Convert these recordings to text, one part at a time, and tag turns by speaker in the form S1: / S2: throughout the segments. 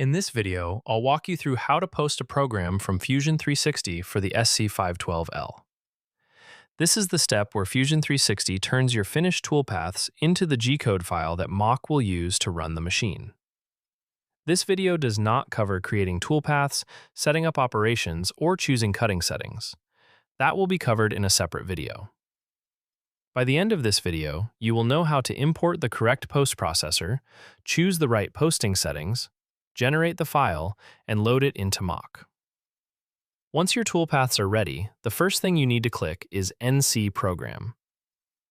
S1: In this video, I'll walk you through how to post a program from Fusion 360 for the SC-512L. This is the step where Fusion 360 turns your finished toolpaths into the G-code file that Mach will use to run the machine. This video does not cover creating toolpaths, setting up operations, or choosing cutting settings. That will be covered in a separate video. By the end of this video, you will know how to import the correct post processor, choose the right posting settings, generate the file, and load it into Mach. Once your toolpaths are ready, the first thing you need to click is NC Program.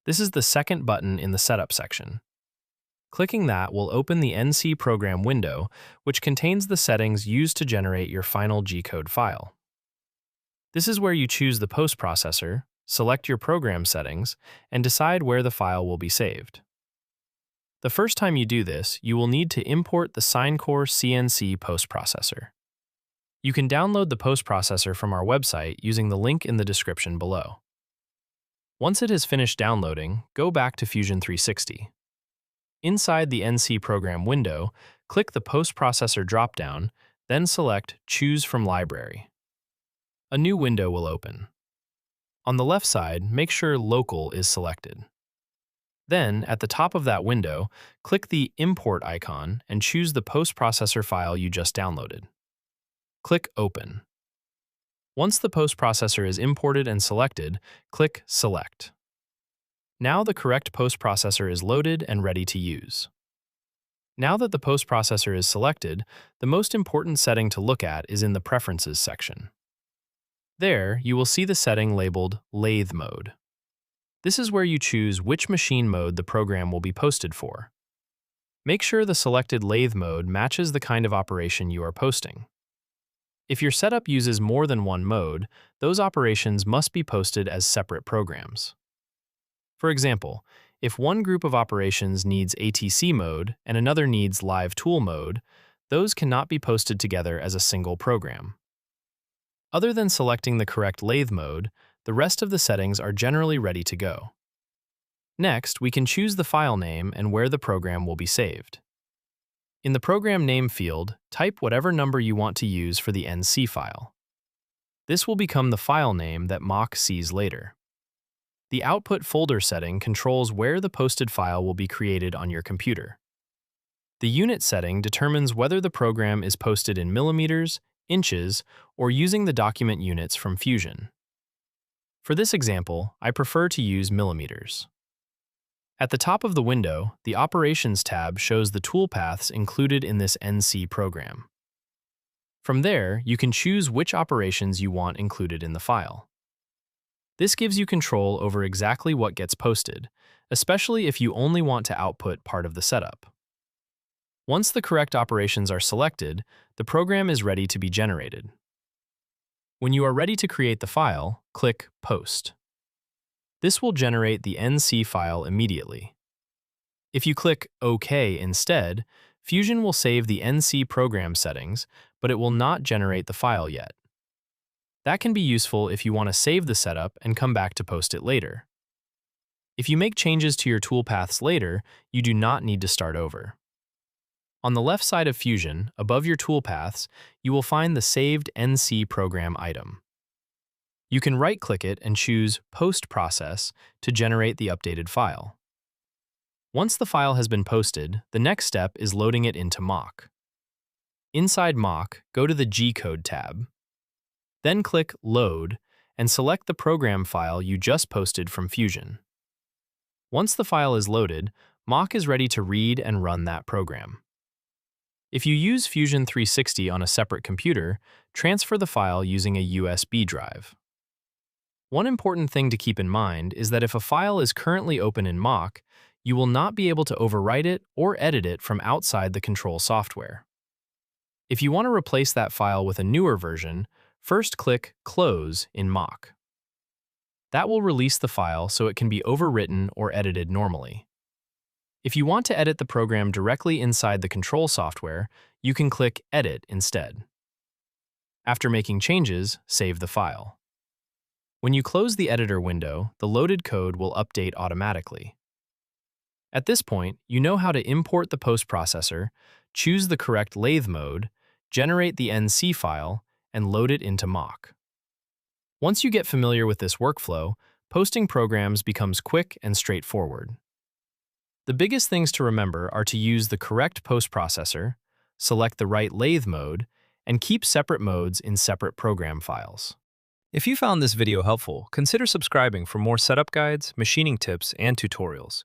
S1: This is the second button in the Setup section. Clicking that will open the NC Program window, which contains the settings used to generate your final G-code file. This is where you choose the post processor, select your program settings, and decide where the file will be saved. The first time you do this, you will need to import the SineCore CNC post processor. You can download the post processor from our website using the link in the description below. Once it has finished downloading, go back to Fusion 360. Inside the NC Program window, click the Post Processor dropdown, then select Choose from Library. A new window will open. On the left side, make sure Local is selected. Then, at the top of that window, click the Import icon and choose the post processor file you just downloaded. Click Open. Once the post processor is imported and selected, click Select. Now the correct post processor is loaded and ready to use. Now that the post processor is selected, the most important setting to look at is in the Preferences section. There, you will see the setting labeled Lathe Mode. This is where you choose which machine mode the program will be posted for. Make sure the selected lathe mode matches the kind of operation you are posting. If your setup uses more than one mode, those operations must be posted as separate programs. For example, if one group of operations needs ATC mode and another needs live tool mode, those cannot be posted together as a single program. Other than selecting the correct lathe mode, the rest of the settings are generally ready to go. Next, we can choose the file name and where the program will be saved. In the Program Name field, type whatever number you want to use for the NC file. This will become the file name that Mach sees later. The Output Folder setting controls where the posted file will be created on your computer. The Unit setting determines whether the program is posted in millimeters, inches, or using the document units from Fusion. For this example, I prefer to use millimeters. At the top of the window, the Operations tab shows the toolpaths included in this NC program. From there, you can choose which operations you want included in the file. This gives you control over exactly what gets posted, especially if you only want to output part of the setup. Once the correct operations are selected, the program is ready to be generated. When you are ready to create the file, click Post. This will generate the NC file immediately. If you click OK instead, Fusion will save the NC program settings, but it will not generate the file yet. That can be useful if you want to save the setup and come back to post it later. If you make changes to your toolpaths later, you do not need to start over. On the left side of Fusion, above your toolpaths, you will find the saved NC program item. You can right-click it and choose Post Process to generate the updated file. Once the file has been posted, the next step is loading it into Mach. Inside Mach, go to the G-code tab. Then click Load and select the program file you just posted from Fusion. Once the file is loaded, Mach is ready to read and run that program. If you use Fusion 360 on a separate computer, transfer the file using a USB drive. One important thing to keep in mind is that if a file is currently open in Mach, you will not be able to overwrite it or edit it from outside the control software. If you want to replace that file with a newer version, first click Close in Mach. That will release the file so it can be overwritten or edited normally. If you want to edit the program directly inside the control software, you can click Edit instead. After making changes, save the file. When you close the editor window, the loaded code will update automatically. At this point, you know how to import the post processor, choose the correct lathe mode, generate the NC file, and load it into Mach. Once you get familiar with this workflow, posting programs becomes quick and straightforward. The biggest things to remember are to use the correct post-processor, select the right lathe mode, and keep separate modes in separate program files. If you found this video helpful, consider subscribing for more setup guides, machining tips, and tutorials.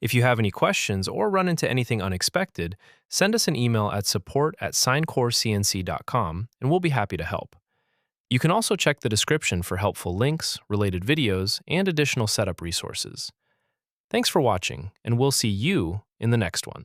S1: If you have any questions or run into anything unexpected, send us an email at support@SineCoreCNC.com and we'll be happy to help. You can also check the description for helpful links, related videos, and additional setup resources. Thanks for watching, and we'll see you in the next one.